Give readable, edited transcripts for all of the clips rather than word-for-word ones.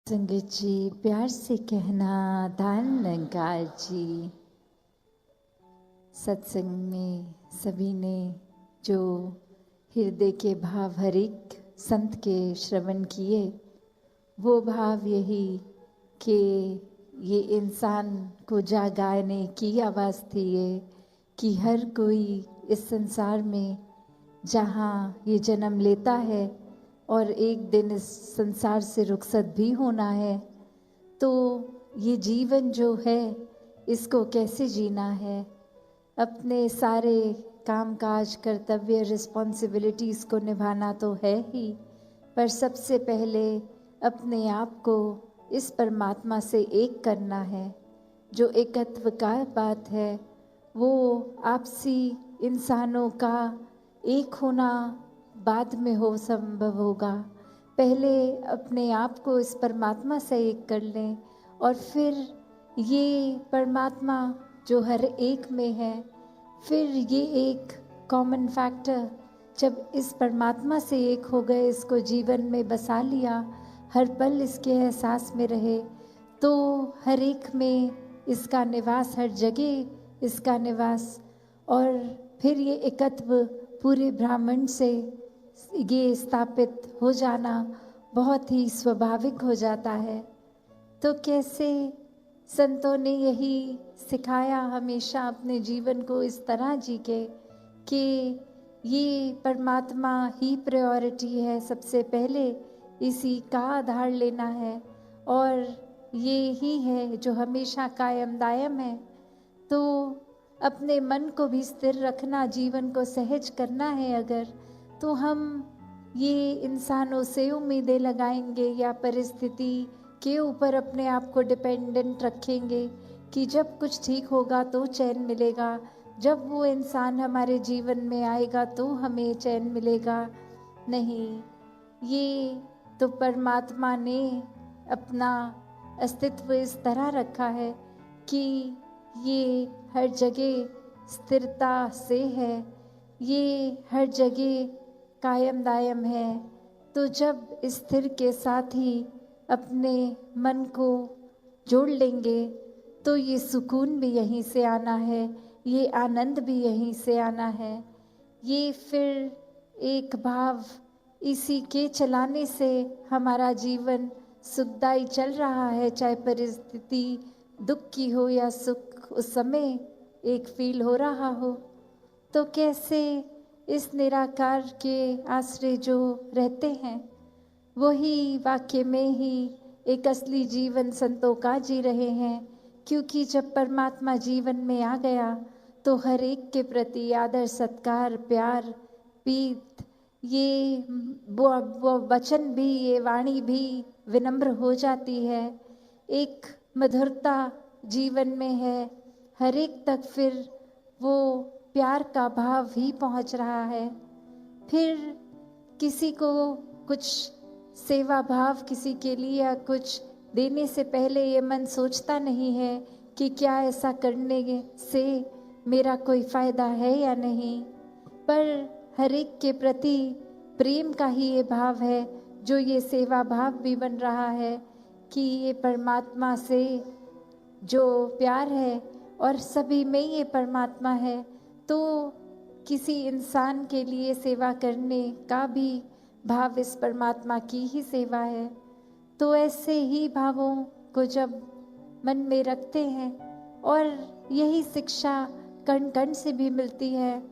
संगत जी, प्यार से कहना दान निरंकार जी। सत्संग में सभी ने जो हृदय के भाव हर एक संत के श्रवण किए, वो भाव यही कि ये इंसान को जागाने की आवाज़ थी ये कि हर कोई इस संसार में जहाँ ये जन्म लेता है और एक दिन इस संसार से रुखसत भी होना है, तो ये जीवन जो है इसको कैसे जीना है। अपने सारे कामकाज, कर्तव्य, रिस्पॉन्सिबिलिटीज़ को निभाना तो है ही, पर सबसे पहले अपने आप को इस परमात्मा से एक करना है। जो एकत्व का बात है वो आपसी इंसानों का एक होना बाद में हो संभव होगा। पहले अपने आप को इस परमात्मा से एक कर लें और फिर ये परमात्मा जो हर एक में है, फिर ये एक कॉमन फैक्टर जब इस परमात्मा से एक हो गए, इसको जीवन में बसा लिया, हर पल इसके एहसास में रहे, तो हर एक में इसका निवास, हर जगह इसका निवास, और फिर ये एकत्व पूरे ब्रह्मांड से ये स्थापित हो जाना बहुत ही स्वाभाविक हो जाता है। तो कैसे संतों ने यही सिखाया हमेशा अपने जीवन को इस तरह जी के कि ये परमात्मा ही प्रायोरिटी है, सबसे पहले इसी का आधार लेना है और ये ही है जो हमेशा कायम दायम है। तो अपने मन को भी स्थिर रखना, जीवन को सहज करना है अगर, तो हम ये इंसानों से उम्मीदें लगाएंगे या परिस्थिति के ऊपर अपने आप को डिपेंडेंट रखेंगे कि जब कुछ ठीक होगा तो चैन मिलेगा, जब वो इंसान हमारे जीवन में आएगा तो हमें चैन मिलेगा। नहीं, ये तो परमात्मा ने अपना अस्तित्व इस तरह रखा है कि ये हर जगह स्थिरता से है, ये हर जगह कायम दायम है। तो जब स्थिर के साथ ही अपने मन को जोड़ लेंगे तो ये सुकून भी यहीं से आना है, ये आनंद भी यहीं से आना है। ये फिर एक भाव, इसी के चलाने से हमारा जीवन सुखदायी चल रहा है, चाहे परिस्थिति दुख की हो या सुख उस समय एक फील हो रहा हो। तो कैसे इस निराकार के आश्रय जो रहते हैं वही वाक्य में ही एक असली जीवन संतों का जी रहे हैं, क्योंकि जब परमात्मा जीवन में आ गया तो हर एक के प्रति आदर, सत्कार, प्यार, प्रीत, ये वो वचन भी, ये वाणी भी विनम्र हो जाती है। एक मधुरता जीवन में है, हर एक तक फिर वो प्यार का भाव ही पहुंच रहा है। फिर किसी को कुछ सेवा भाव, किसी के लिए कुछ देने से पहले ये मन सोचता नहीं है कि क्या ऐसा करने से मेरा कोई फायदा है या नहीं, पर हर एक के प्रति प्रेम का ही ये भाव है जो ये सेवा भाव भी बन रहा है कि ये परमात्मा से जो प्यार है और सभी में ये परमात्मा है, तो किसी इंसान के लिए सेवा करने का भी भाव इस परमात्मा की ही सेवा है। तो ऐसे ही भावों को जब मन में रखते हैं, और यही शिक्षा कण कण से भी मिलती है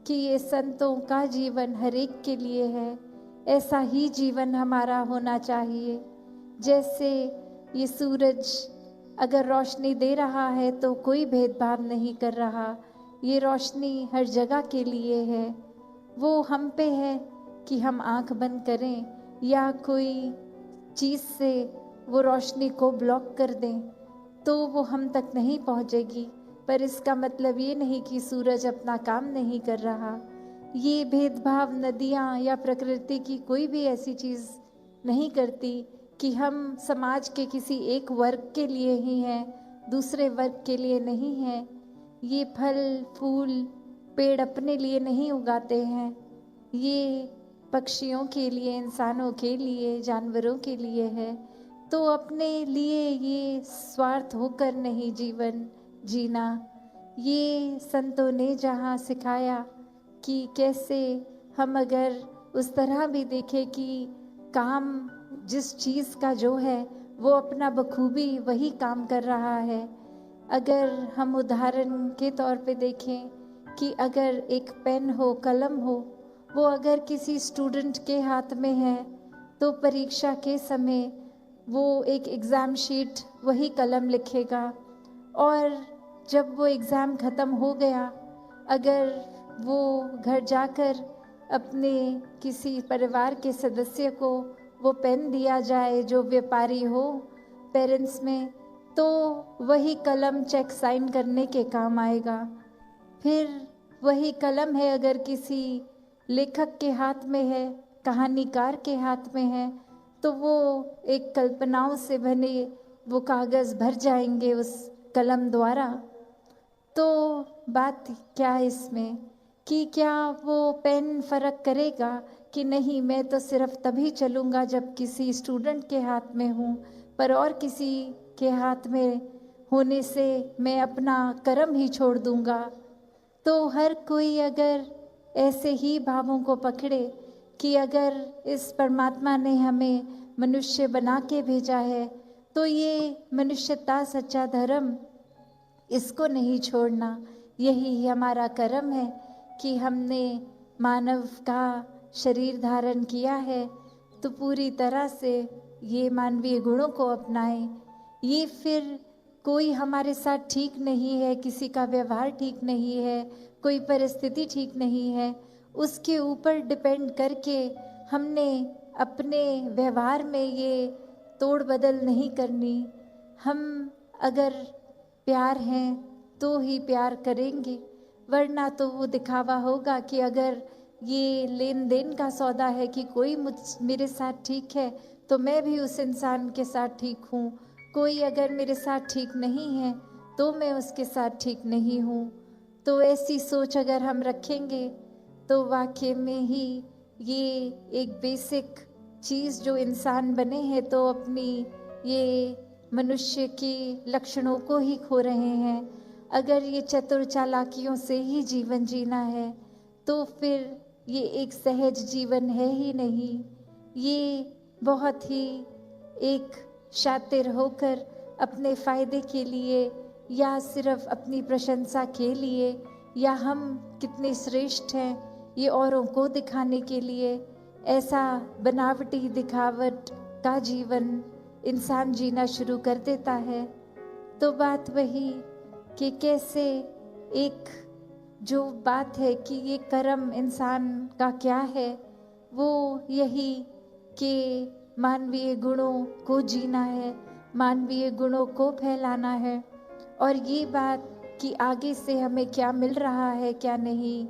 कि ये संतों का जीवन हर एक के लिए है, ऐसा ही जीवन हमारा होना चाहिए। जैसे ये सूरज अगर रोशनी दे रहा है तो कोई भेदभाव नहीं कर रहा, ये रोशनी हर जगह के लिए है। वो हम पे है कि हम आंख बंद करें या कोई चीज़ से वो रोशनी को ब्लॉक कर दें तो वो हम तक नहीं पहुंचेगी, पर इसका मतलब ये नहीं कि सूरज अपना काम नहीं कर रहा। ये भेदभाव नदियाँ या प्रकृति की कोई भी ऐसी चीज़ नहीं करती कि हम समाज के किसी एक वर्ग के लिए ही हैं, दूसरे वर्ग के लिए नहीं हैं। ये फल फूल पेड़ अपने लिए नहीं उगाते हैं, ये पक्षियों के लिए, इंसानों के लिए, जानवरों के लिए है। तो अपने लिए ये स्वार्थ होकर नहीं जीवन जीना। ये संतों ने जहाँ सिखाया कि कैसे हम अगर उस तरह भी देखें कि काम जिस चीज़ का जो है वो अपना बखूबी वही काम कर रहा है। अगर हम उदाहरण के तौर पे देखें कि अगर एक पेन हो, कलम हो, वो अगर किसी स्टूडेंट के हाथ में है तो परीक्षा के समय वो एक एग्ज़ाम शीट वही कलम लिखेगा, और जब वो एग्ज़ाम ख़त्म हो गया, अगर वो घर जाकर अपने किसी परिवार के सदस्य को वो पेन दिया जाए जो व्यापारी हो पेरेंट्स में, तो वही कलम चेक साइन करने के काम आएगा। फिर वही कलम है अगर किसी लेखक के हाथ में है, कहानीकार के हाथ में है, तो वो एक कल्पनाओं से बने वो कागज़ भर जाएंगे उस कलम द्वारा। तो बात क्या है इसमें कि क्या वो पेन फ़र्क करेगा कि नहीं, मैं तो सिर्फ तभी चलूँगा जब किसी स्टूडेंट के हाथ में हूँ, पर और किसी के हाथ में होने से मैं अपना कर्म ही छोड़ दूँगा। तो हर कोई अगर ऐसे ही भावों को पकड़े कि अगर इस परमात्मा ने हमें मनुष्य बना के भेजा है तो ये मनुष्यता, सच्चा धर्म, इसको नहीं छोड़ना। यही हमारा कर्म है कि हमने मानव का शरीर धारण किया है तो पूरी तरह से ये मानवीय गुणों को अपनाएं। ये फिर कोई हमारे साथ ठीक नहीं है, किसी का व्यवहार ठीक नहीं है, कोई परिस्थिति ठीक नहीं है, उसके ऊपर डिपेंड करके हमने अपने व्यवहार में ये तोड़ बदल नहीं करनी। हम अगर प्यार हैं तो ही प्यार करेंगे, वरना तो वो दिखावा होगा कि अगर ये लेन देन का सौदा है कि कोई मेरे साथ ठीक है तो मैं भी उस इंसान के साथ ठीक हूँ, कोई अगर मेरे साथ ठीक नहीं है तो मैं उसके साथ ठीक नहीं हूँ। तो ऐसी सोच अगर हम रखेंगे तो वाकई में ही ये एक बेसिक चीज़ जो इंसान बने हैं तो अपनी ये मनुष्य के लक्षणों को ही खो रहे हैं। अगर ये चतुर चालाकियों से ही जीवन जीना है तो फिर ये एक सहज जीवन है ही नहीं। ये बहुत ही एक शातिर होकर अपने फ़ायदे के लिए या सिर्फ अपनी प्रशंसा के लिए या हम कितने श्रेष्ठ हैं ये औरों को दिखाने के लिए ऐसा बनावटी दिखावट का जीवन इंसान जीना शुरू कर देता है। तो बात वही कि कैसे एक जो बात है कि ये कर्म इंसान का क्या है, वो यही कि मानवीय गुणों को जीना है, मानवीय गुणों को फैलाना है। और ये बात कि आगे से हमें क्या मिल रहा है क्या नहीं,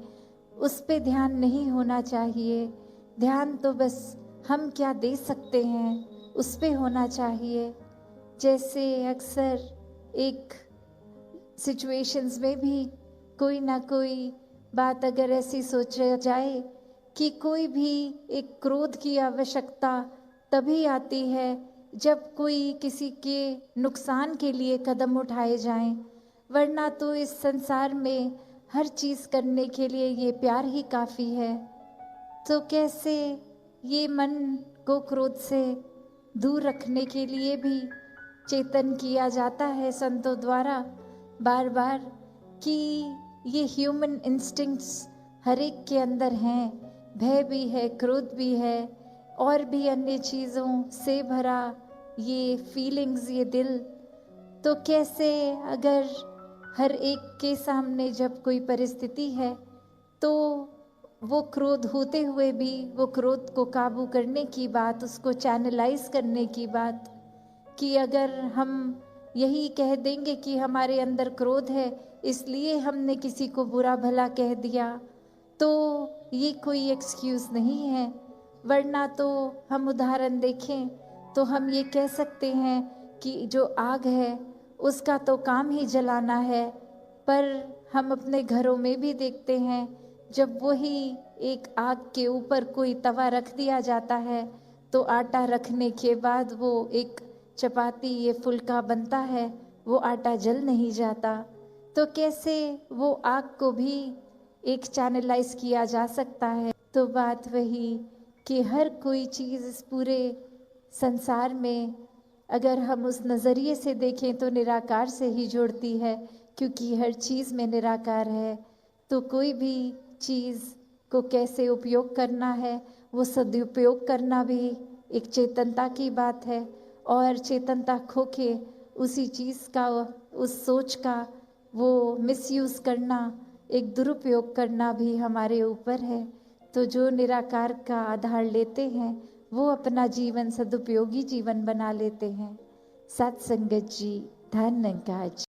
उस पे ध्यान नहीं होना चाहिए। ध्यान तो बस हम क्या दे सकते हैं उस पे होना चाहिए। जैसे अक्सर एक सिचुएशंस में भी कोई ना कोई बात अगर ऐसी सोचा जाए कि कोई भी एक क्रोध की आवश्यकता तभी आती है जब कोई किसी के नुकसान के लिए कदम उठाए जाएं, वरना तो इस संसार में हर चीज़ करने के लिए ये प्यार ही काफ़ी है। तो कैसे ये मन को क्रोध से दूर रखने के लिए भी चेतन किया जाता है संतों द्वारा बार बार कि ये ह्यूमन इंस्टिंक्ट्स हर एक के अंदर हैं, भय भी है, क्रोध भी है और भी अन्य चीज़ों से भरा ये फीलिंग्स, ये दिल। तो कैसे अगर हर एक के सामने जब कोई परिस्थिति है तो वो क्रोध होते हुए भी वो क्रोध को काबू करने की बात, उसको चैनलाइज करने की बात, कि अगर हम यही कह देंगे कि हमारे अंदर क्रोध है इसलिए हमने किसी को बुरा भला कह दिया, तो ये कोई एक्सक्यूज़ नहीं है। वरना तो हम उदाहरण देखें तो हम ये कह सकते हैं कि जो आग है उसका तो काम ही जलाना है, पर हम अपने घरों में भी देखते हैं जब वही एक आग के ऊपर कोई तवा रख दिया जाता है तो आटा रखने के बाद वो एक चपाती ये फुल्का बनता है, वो आटा जल नहीं जाता, तो कैसे वो आग को भी एक चैनलाइज किया जा सकता है। तो बात वही कि हर कोई चीज़ इस पूरे संसार में अगर हम उस नज़रिए से देखें तो निराकार से ही जुड़ती है, क्योंकि हर चीज़ में निराकार है। तो कोई भी चीज़ को कैसे उपयोग करना है, वो सदुपयोग करना भी एक चेतनता की बात है, और चेतनता खो के उसी चीज़ का, उस सोच का वो मिसयूज़ करना, एक दुरुपयोग करना भी हमारे ऊपर है। तो जो निराकार का आधार लेते हैं वो अपना जीवन सदुपयोगी जीवन बना लेते हैं। सत्संगत जी, धन्यवाद।